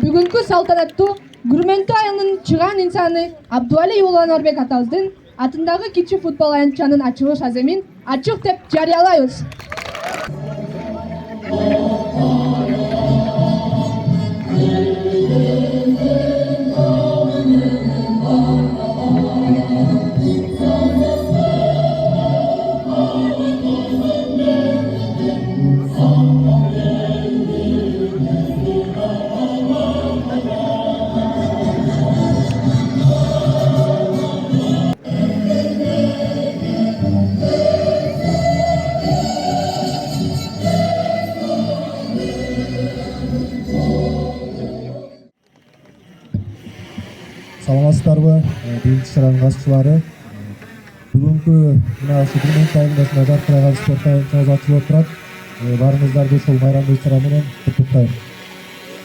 Бүгүнкү салтанаттуу Күрмөнтүү айылынын чыгаан инсаны Абдували уулу Анарбек атабыздын атындагы кичи футбол аянтчанын ачылыш аземин ачык деп жарыялайбыз. Саламатсыздарбы, биринчи чыгаан катчылары. Бүгүнкү мына ушу Күрмөнтүү айылында жаркыраган спорт аянтчабыз ачылып турат. Баарыңыздарды ушул майрамдуу иш-чара менен куттуктайм.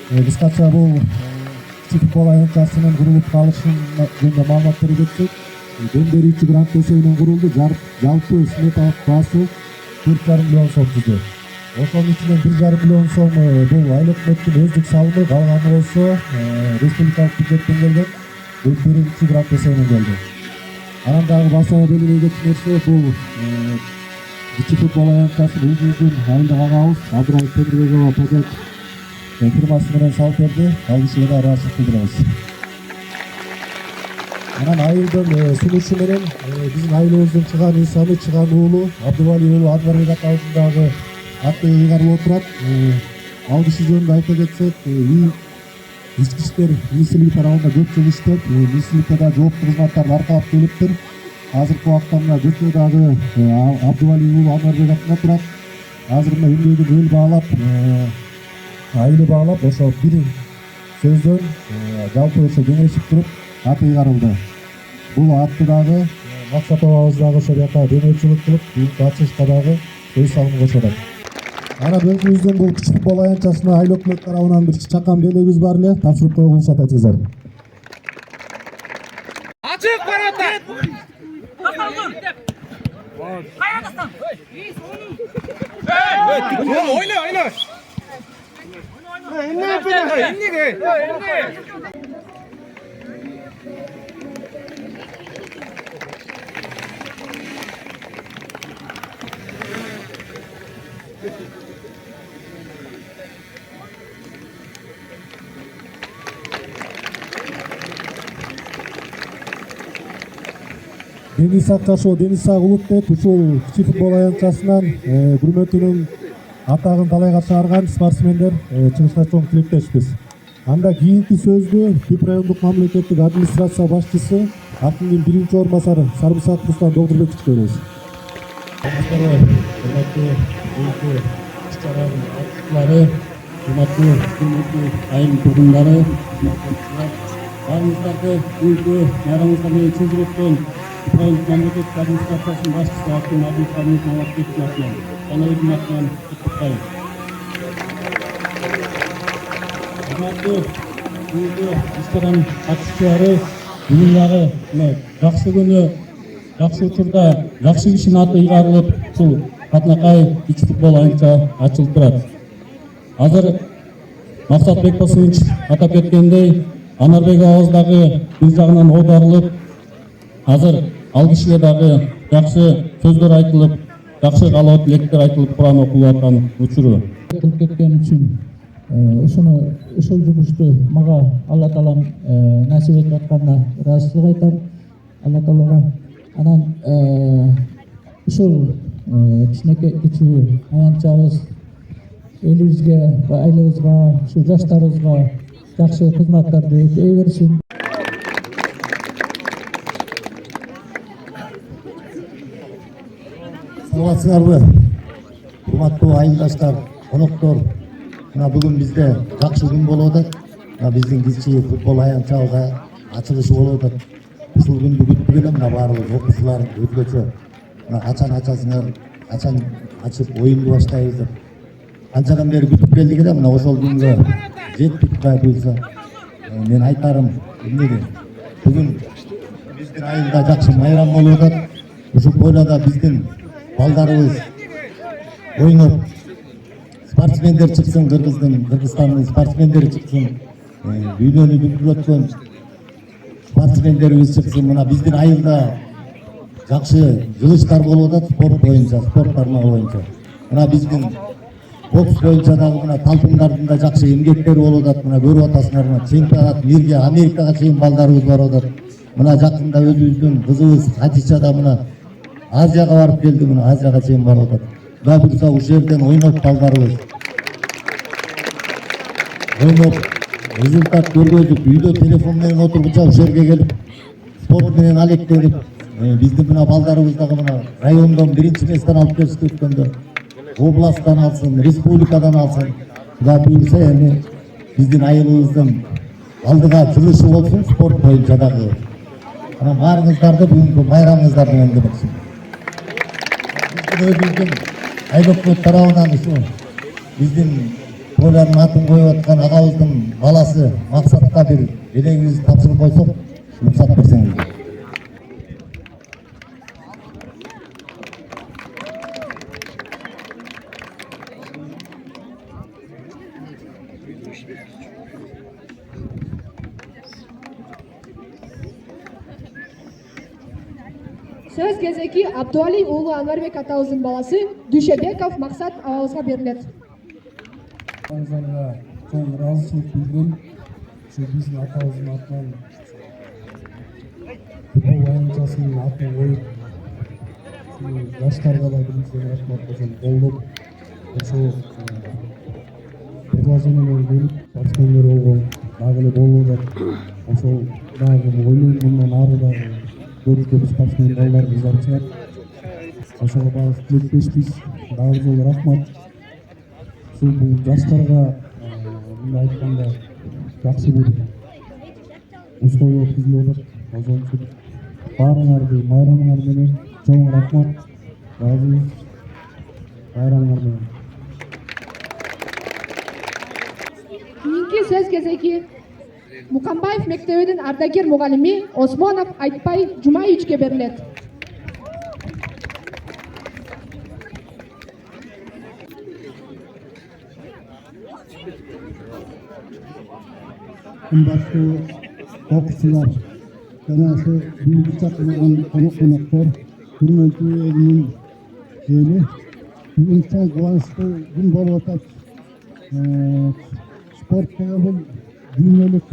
Кыскача бул кичи футбол аянтчасынын курулуп калышын жөнүндө маалымат бере кетсек, дем берүүчү грант эсебинен курулду. Жалпы сметалык баасы 4,5 миллион сом түздү. Ошонун ичинен 1,5 миллион сом бул айыл өкмөттүн өздүк салымы, калганы болсо республикалык бюджеттен келген берүүчү грант эсебинен келди. Анан дагы баса белгилей кеткен нерсе бул кичи футбол аянтчасын өзүбүздүн айылдык агабыз Абдурайым Темирбекова пажат фирмасы менен салып берди. Ал кишиге да ыраазычылык билдиребиз. Анан айылдын сунушу менен биздин айылыбыздын чыгаан инсаны, чыгаан уулу Абдували уулу Анарбек атабыздын дагы аты ыйгарылып турат. Ал киши жөнүндө айта кетсек, ички иштер министрлиги тарабында көп жыл иштеп, министрликте да жооптуу кызматтарды аркалап келиптир. Азыркы убакта мына көчө дагы Абдували уулу Анарбек атында турат. Азыр мына эмгегин эл баалап, айылы баалап, ошо бир сөздөн жалпы ошо кеңешип туруп аты ыйгарылды. Бул атты дагы Максат абабыз дагы ошол жака демөөрчүлүк кылып, бүгүнкү ачылышка дагы өз салымын кошот. Анан өзүбүздүн бул кичи футбол аянтчасына айыл өкмөт тарабынан бир чакан белегибиз бар эле, тапшырып коюлуңуз атайсыздар. Ачык барата. Ойна. Денисак Жашоо, Денисак Улутбек ушул кичи футбол аянтчасынан Күрмөнтүүнүн атагын талайга чыгарган спортсмендер чыгышына чоң тилектешпиз. Анда кийинки сөздү Түп райондук мамлекеттик администрация башчысы Акимдин биринчи орун басары Сарымсак Руслан Долдурбековичке беребиз. Урматтуу иш-чаранын катчылары, урматтуу Күрмөнтүү айыл тургундары, баарыңыздарды бүгүнкү майрамыбызга менен чын жүрөктөн Райондук мамлекеттик администрациясынын башчысы Аким Абдулхамидов Малатбековдун атынан жана өзүмдүн атынан куттуктайм. Урматтуу бүгүнкү иш-чаранын катышчылары, бүгүн дагы жакшы күнү, жакшы учурда жакшы кишинин аты ыйгарылып, ушул Катнакай кичи футбол аянтча ачылып турат. Азыр Максат Бекбосович атап кеткендей, Анарбек абабыз дагы бир жагынан оодарылып, азыр ал кишиге дагы жакшы сөздөр айтылып, жакшы каалоо тилектер айтылып, Куран окулуп аткан учуру. Кылып кеткен үчүн ушул жумушту мага Алла таалам насип этип атканына ыраазычылык айтам Алла таалага. Анан ушул кичинекей кичи аянтчабыз элибизге, айылыбызга, ушул жаштарыбызга жакшы кызматтарды өтөй берсин. Саламатсыздарбы, урматтуу айылдаштар, коноктор. Мына бүгүн бизде жакшы күн болуп атат. Мына биздин кичи футбол аянтчабызга ачылышы болуп атат. Ушул күндү күтүп элем, мына баардык окуучулар өзгөчө мына качан ачасыңар, качан ачып оюнду баштайбыз деп канчадан бери күтүп келдик эле. Мына ошол күнгө жеттик кудай буйрса. Мен айтарым эмнеге бүгүн биздин айылда жакшы майрам болуп атат. Ушул бойлада биздин балдарыбыз ойноп, спортсмендер чыксын, Кыргызстандын спортсмендери чыксын. дүйнөнү дүркүрөткөн спортсмендерибиз чыксын. Мына биздин айылда жакшы жылыштар болуп атат спорт боюнча, спорт тармагы боюнча. Мына биздин бокс боюнча дагы мына талпындардын да жакшы эмгектери болуп атат. Мына көрүп атасыңар, мына чемпионат мирге, Америкага чейин балдарыбыз барып атат. Мына жакында өзүбүздүн кызыбыз Хатича да мына Азияга барып келди, мына Азияга чейин барып атат. Кудай буйрса ушул жерден ойноп балдарыбыз ойноп результат көргөзүп, үйдө телефон менен отургуча ушул жерге келип спорт менен алектенип, биздин мына балдарыбыз дагы мына райондон биринчи месттен алып келишти өткөндө. Областтан алсын, республикадан алсын. Кудай буйрса эми биздин айылыбыздын алдыга жылышы болсун спорт боюнча дагы. Мына баарыңыздарды бүгүнкү байрамыңыздар менен демекчимин. Өзүбүздүн айлык тарабынан ушу биздин Полянын атын коюп аткан агабыздын баласы Максатка бир элеңибизди тапшырып койсок, уруксат берсеңиздер. Сөз кезеки Абдуали уулу Анварбек атабыздын баласы Дүйшөбеков Максат агабызга берилет. Аңыздарга чоң ыраазычылык билдирем. Ушу биздин атабыздын атынан футбол аянтчасынын атын коюп, жаштарга да биринчиден рахмат ошол колдоп, ошол предложение менен келип спортсмендер болгон дагы эле болуп атат. Ошол дагы ойлойм мындан ары дагы көп спортсмен балдарыбыз бар чыгат. Ошого баары тилектешпиз. Дагы жолу рахмат. Ушул бул жаштарга мындай айтканда жакшы бир условия өткүзүлүп атат. Ошон үчүн баарыңарды майрамыңар менен чоң рахмат. Разыбыз. Байрамыңар менен. Кийинки сөз кезеки Мукамбаев мектебинин ардагер мугалими Осмонов Айтбай Жумаевичке берилет. Кымбаттуу окуучулар жана ошо бийик чакырылган коноктор, хүрмөттүү элимин эли, бүгүн чоң кубанычтуу күн болуп атат. Спорт деген бул дүйнөлүк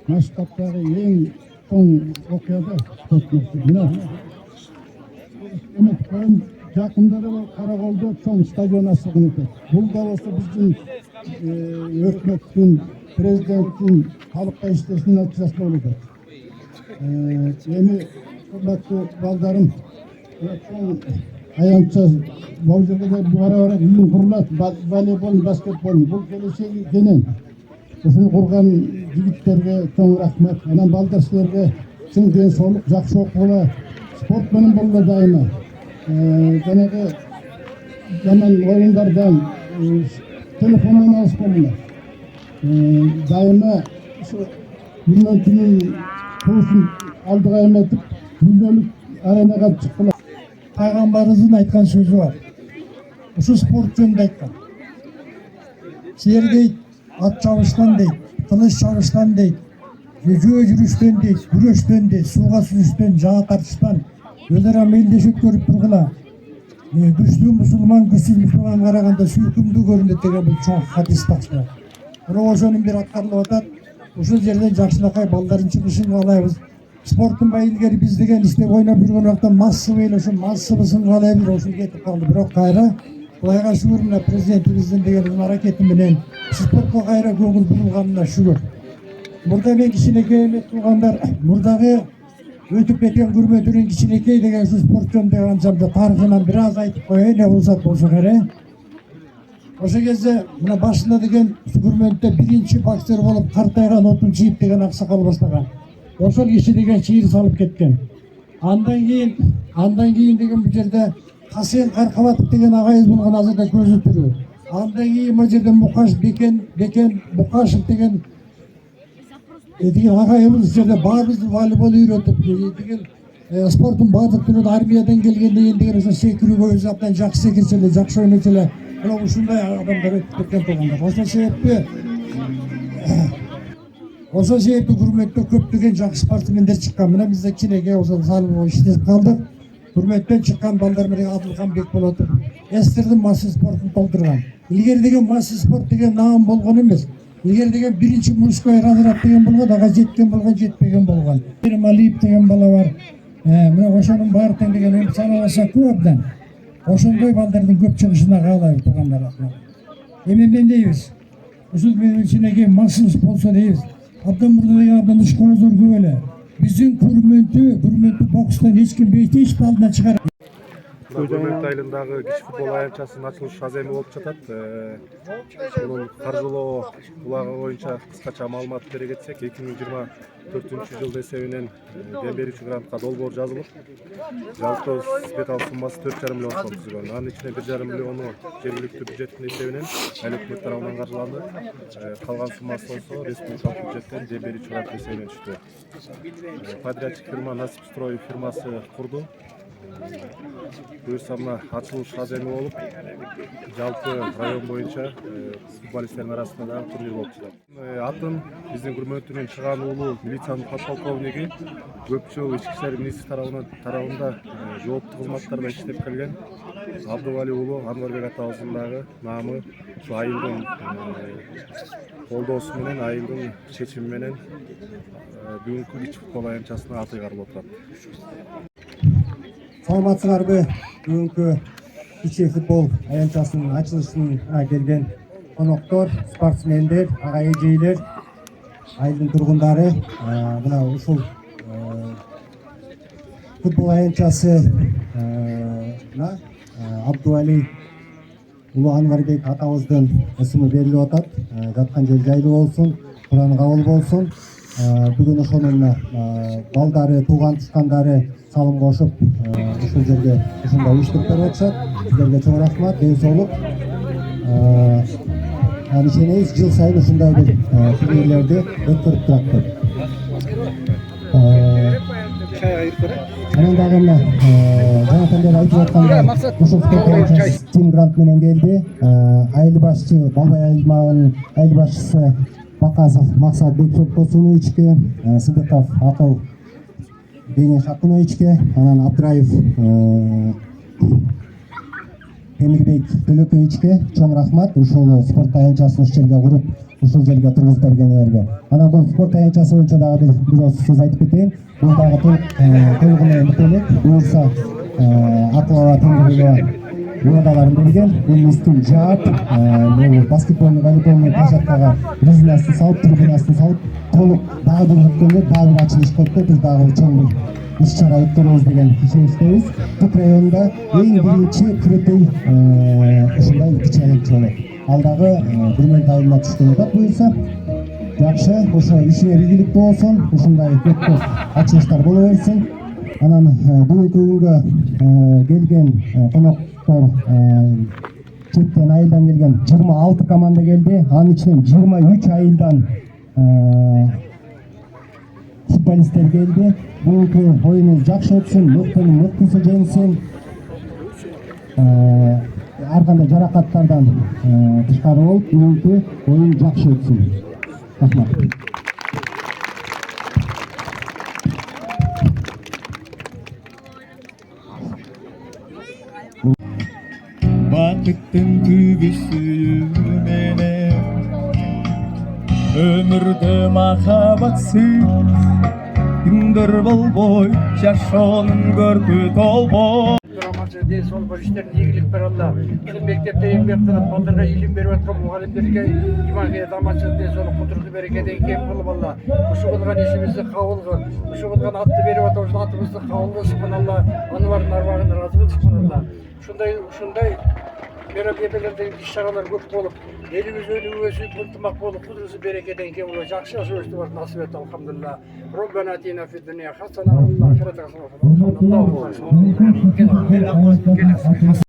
масштабтагы эң чоң окуя да спорт. Мына Эмекбайдын жакында да Караколдо чоң стадион ачылган экен. Бул да болсо биздин өкмөттүн, президенттин халыкка иштешинин натыйжасы болуп атат. Эми кымбаттуу балдарым, чоң аянтча бул жерде бара үйүн курулат, волейбол, баскетбол, бул келечеги кенен. Ушуну курган жигиттерге чоң рахмат. Анан балдар силерге чың ден соолук, жакшы окуула, спорт менен болула дайыма. Жанагы жаман оюндардан телефон менен алыс болуңар. Дайыма ушу мүнөтүнүн туусун алдыга эметип, дүйнөлүк аренага чыккыла. Пайгамбарыбыздын айткан сөзү бар. Ушу спорт жөнүндө айткан. Силер дейт, ат чабыштан дейт, кылыч чабыштан дейт, жөө жүрүштөн дейт, күрөштөн дейт, сууга сүзүштөн, жаа тартыштан өз ара мелдешип көрүп тургула. Күчтүү мусулман, күчсүз мусулманга караганда сүйкүмдүү көрүнөт деген бул чоң хадис бакчылар. Мына ошонун бир аткарылып атат. Ушул жерден жакшынакай балдардын чыгышын каалайбыз. Спорттун бай илгери биз деген иштеп ойноп жүргөн убакта массовый эле ошо массовысын каалайбыз, ошол кетип калды. Бирок кайра Кудайга шүгүр, мына президентибиздин деген аракети менен спортко кайра көңүл бурулганына шүгүр. Мурда мен кичинекей эле туугандар, мурдагы өтүп кеткен күрмөтүнүн кичинекей деген ушу спорт жөнүндө анчамда тарыхынан бир аз айтып коеюн, не болсо болсо керек. Ошо кезде мына башында деген күрмөнтө биринчи боксер болуп картайган Отун Чийип деген аксакал баштаган. Ошол киши деген чийир салып кеткен. Андан кийин деген бул жерде Хасен Каркабатов деген агайыбыз болгон азырда көзү тирүү. Андан кийин бул жерде Мукаш Бекен Мукашев деген агайыбыз жерде баарыбызды волейбол үйрөтүп деген спорттун баардык түрүн армиядан келгенден деген ошо секирүүгө өзү абдан жакшы секирсе эле, жакшы ойночу эле. Мына ушундай адамдар өтүп кеткен туугандар. Ошол себепти Ошол себептен Күрмөктө көптөгөн жакшы спортсмендер чыккан. Мына бизде кичинекей ошол салып иштеп калдык. Күрмөктөн чыккан балдар менен Адылхан Бекболотов эстердин масса спортун толтурган. Илгери деген масса спорт деген наам болгон эмес. Илгери деген биринчи мужской разряд деген болгон, ага жеткен болгон, жетпеген болгон. Малиев деген бала бар. Мына ошонун баары тең деген эми саналаса көп абдан. Ошондой балдардын көп чыгышына каалайбыз туугандар. Эми мен дейбиз. Ушул менин кичинекей массыз болсо дейбиз. Абдан мурда деген абдан ишкозор көп эле. Биздин Күрмөнтү бокстон эч ким бейтиш алдына чыгар. Күрмөнт айылындагы кичи футбол аянтчасынын ачылыш аземи болуп жатат. Мунун каржылоо булагы боюнча кыскача маалымат бере кетсек, 2024-жылдын эсебинен дем берүүчү грантка долбоор жазылып, жалпы бетал суммасы 4,5 миллион сом түзүлгөн. Анын ичинде 1,5 миллиону жергиликтүү бюджеттин эсебинен айлык өкмөт тарабынан каржыланды. Калган суммасы болсо республикалык бюджеттен дем берүүчү грант эсебинен түштү. Подрядчик фирма Насип Строй фирмасы курду. Буюрса мына ачылыш аземи болуп, жалпы район боюнча футболисттердин арасында да турнир болуп жатат. Атын биздин Күрмөнтүнүн чыган уулу милициянын подполковниги көп жыл ички иштер министри тарабында жооптуу кызматтарда иштеп келген Абдували уулу Анварбек атабыздын дагы наамы ушу айылдын колдоосу менен, айылдын чечими менен бүгүнкү кичи футбол аянтчасына аты кайрылып отурат. Саламатсыздарбы? Бүгүнкү кичи футбол аянтчасынын ачылышына келген коноктор, спортсмендер, ага эжейлер, айылдын тургундары, мына ушул футбол аянтчасына Абдували уулу Анварбек атабыздын ысымы берилип атат. Жаткан жер жайлуу болсун, Куран кабыл болсун. Бүгүн ошонун балдары, тууган тушкандары салым кошуп, ушул жерге ушундай уюштуруп берип атышат. Сиздерге чоң рахмат, ден соолук. Ишенебиз, жыл сайын ушундай бир турнирлерди өткөрүп турат. Анан дагы мына жанатан бери айтып аткандай ушул Тим грант менен келди. Айыл башчы, Балбай айылмагынын айыл башчысы Бакасов Максат Бексоповичке, Сыдыков Акыл Кеңеш Акуновичке, анан Абдраев Эмирбек Төлөкөбичке чоң рахмат. Ушул спорт аянтчасын ушул жерге куруп, ушул жерге тургузуп бергендерге. Анан бул спорт аянтчасы боюнча дагы бир сөз айтып кетейин. Бул дагы толугу менен бүтөлөк. Буюрса Акылова Теңирбекова уадаларын берген. Бул стил жаап, бул баскетболдун, волейболдун площадкага резинасын салып, трибунасын салып, толук дагы бир өткөндө дагы бир ачылыш кылып, биз дагы чоң бир иш-чара өткөрөбүз деген ишеничтебиз. Түп районунда эң биринчи күрөтөй ушундай кичи аянтча болот. Ал дагы Күрмөнт айылына түшкөн атат буюрса. Жакшы, ошо ишиңер ийгиликтүү болсун, ушундай көп ачылыштар боло берсин. Анан бүгүнкү күнгө келген коноктор четтен айылдан келген 26 команда келди. Анын ичинен 23 айылдан футболисттер келди. Бүгүнкү оюнубуз жакшы өтсүн, мыктынын мыктысы жеңсин. Ар кандай жаракаттардан тышкары болуп, бүгүнкү оюн жакшы өтсүн. Рахмат. Бақыттың түбісі менен өмірді махаббатсыз күндер болбой жашоонун көркү толбой. Ден сол бір іштерін игілік бір алла. Bizim мектепте еңбек қылып, балдарға илим беріп жатқан мұғалімдерге иманға дамашылық ден соны құдырды берекеден кем қылып алла. Ұшы болған есімізді қабыл қыл, ұшы болған атты беріп жатқан атымызды қабыл қыл, субханалла, анвардың арбағын разы қыл, субханалла. Ушундай мероприятияларда іс-шаралар көп болып, еліміз өсіп, ынтымақ болып, құдырды берекеден кем болып, жақсы өсті бар насып етті, алхамдулилlah. Роббана атина фид дуния хасана ва фил ахирати хасана.